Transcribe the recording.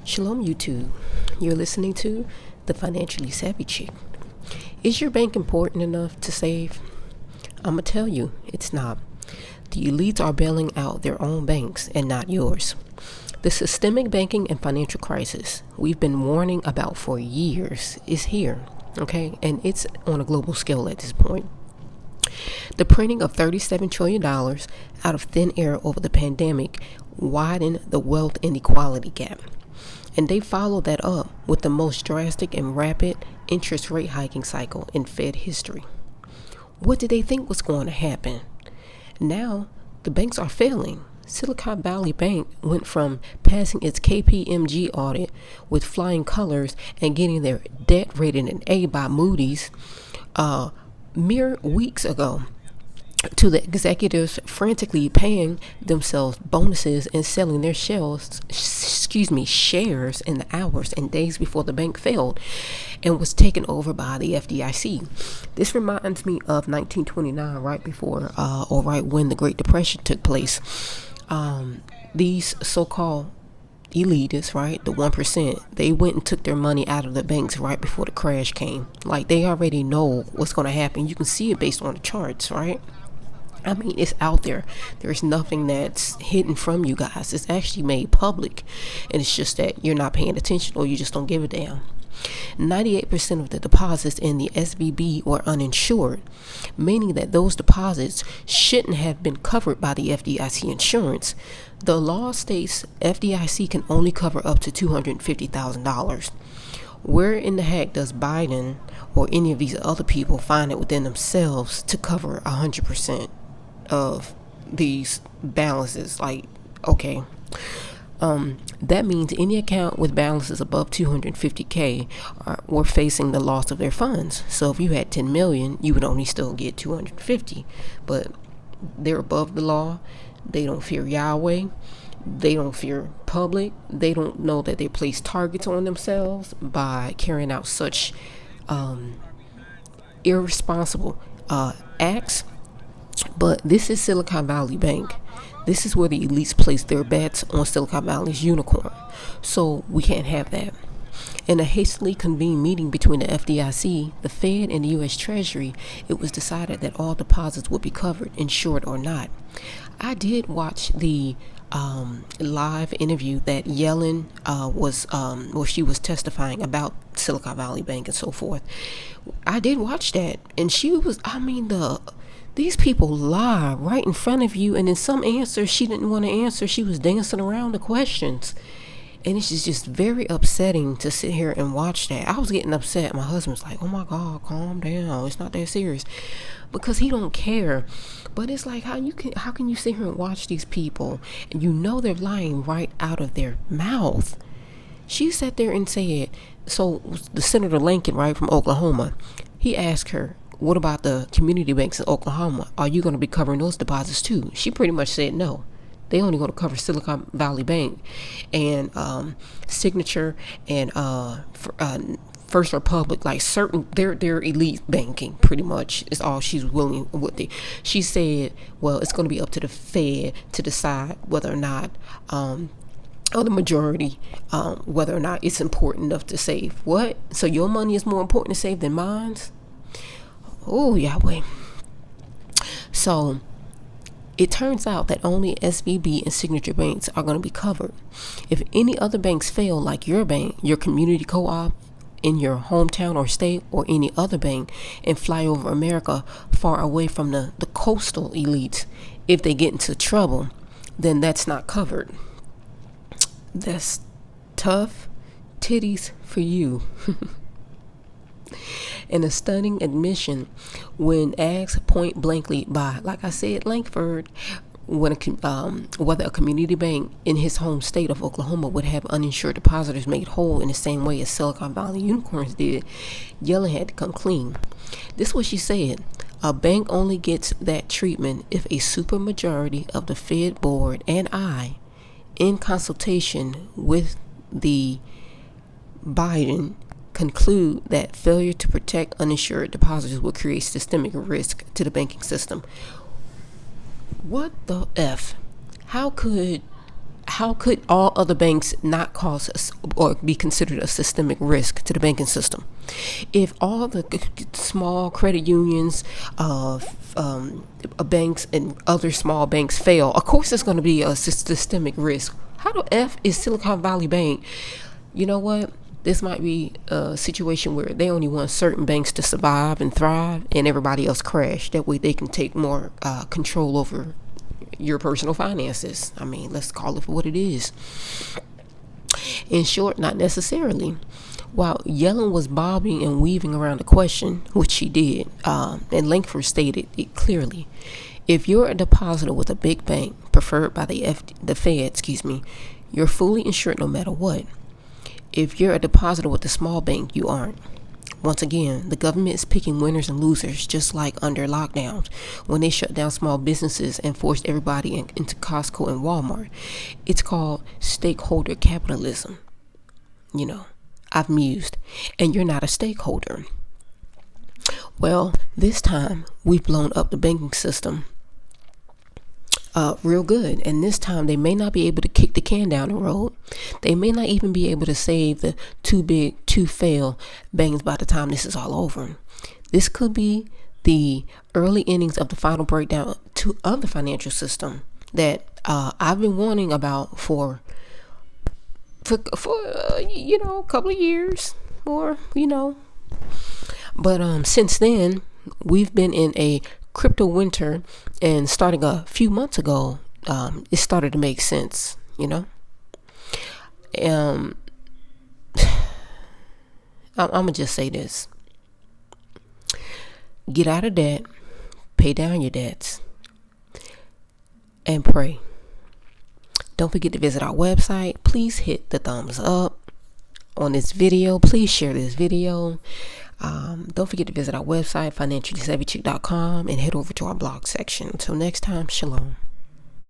Shalom YouTube. You're listening to The Financially Savvy Chick. Is your bank important enough to save? I'm going to tell you, it's not. The elites are bailing out their own banks and not yours. The systemic banking and financial crisis we've been warning about for years is here, okay? And it's on a global scale at this point. The printing of $37 trillion out of thin air over the pandemic widened the wealth inequality gap. And they followed that up with the most drastic and rapid interest rate hiking cycle in Fed history. What did they think was going to happen? Now, the banks are failing. Silicon Valley Bank went from passing its KPMG audit with flying colors and getting their debt rated an A by Moody's mere weeks ago to the executives frantically paying themselves bonuses and selling their shares in the hours and days before the bank failed and was taken over by the FDIC. This reminds me of 1929, right before or right when the Great Depression took place. These so-called elitists, right, the 1%, they went and took their money out of the banks right before the crash came. Like, they already know what's going to happen. You can see it based on the charts, right? I mean, it's out there. There's nothing that's hidden from you guys. It's actually made public. And it's just that you're not paying attention or you just don't give a damn. 98% of the deposits in the SVB were uninsured, meaning that those deposits shouldn't have been covered by the FDIC insurance. The law states FDIC can only cover up to $250,000. Where in the heck does Biden or any of these other people find it within themselves to cover 100% of these balances? Like, okay. That means any account with balances above 250K were facing the loss of their funds. So if you had 10 million, you would only still get 250. But they're above the law. They don't fear Yahweh. They don't fear public. They don't know that they place targets on themselves by carrying out such irresponsible acts. But this is Silicon Valley Bank. This is where the elites place their bets on Silicon Valley's unicorn. So we can't have that. In a hastily convened meeting between the FDIC, the Fed, and the U.S. Treasury, it was decided that all deposits would be covered, insured or not. I did watch the live interview that Yellen where she was testifying about Silicon Valley Bank and so forth. I did watch that, and she was, these people lie right in front of you, and in some answers she didn't want to answer. She was dancing around the questions. And it's just very upsetting to sit here and watch that. I was getting upset. My husband's like, oh my God, calm down. It's not that serious. Because he don't care. But it's like, how can you sit here and watch these people and you know they're lying right out of their mouth? She sat there and said, so the Senator Lincoln, right, from Oklahoma, he asked her, what about the community banks in Oklahoma? Are you going to be covering those deposits too? She pretty much said no. They only going to cover Silicon Valley Bank and Signature and First Republic, like certain their elite banking. Pretty much is all she's willing with it. She said, well, it's going to be up to the Fed to decide whether or not or the majority, whether or not it's important enough to save. What? So your money is more important to save than mine's? Oh, Yahweh. So it turns out that only SVB and Signature banks are going to be covered. If any other banks fail, like your bank, your community co-op in your hometown or state, or any other bank, and fly over America far away from the coastal elites, if they get into trouble, then that's not covered. That's tough titties for you. In a stunning admission, when asked point blankly by, like I said, Lankford, whether a community bank in his home state of Oklahoma would have uninsured depositors made whole in the same way as Silicon Valley unicorns did, Yellen had to come clean. This is what she said. A bank only gets that treatment if a supermajority of the Fed board and I, in consultation with the Biden, conclude that failure to protect uninsured depositors will create systemic risk to the banking system. What the F? How could how could all other banks not cause us or be considered a systemic risk to the banking system? If all the small credit unions, banks and other small banks fail, of course it's going to be a systemic risk. How the F is Silicon Valley Bank? You know what? This might be a situation where they only want certain banks to survive and thrive and everybody else crash. That way they can take more control over your personal finances. I mean, let's call it for what it is. In short, not necessarily. While Yellen was bobbing and weaving around the question, which she did, and Lankford stated it clearly, if you're a depositor with a big bank preferred by the Fed, you're fully insured no matter what. If you're a depositor with a small bank, you aren't. Once again, the government is picking winners and losers, just like under lockdowns when they shut down small businesses and forced everybody into Costco and Walmart. It's called stakeholder capitalism. I've mused, and you're not a stakeholder. Well, this time we've blown up the banking system real good, and this time they may not be able to kick the can down the road. They may not even be able to save the too big to fail banks by the time this is all over. This could be the early innings of the final breakdown of the financial system that I've been warning about for a couple of years or but since then we've been in a crypto winter, and starting a few months ago, it started to make sense. I'm gonna just say this: get out of debt, pay down your debts, and pray. Don't forget to visit our website. Please hit the thumbs up on this video. Please share this video. Don't forget to visit our website, financiallysavvychick.com, and head over to our blog section. Until next time, shalom.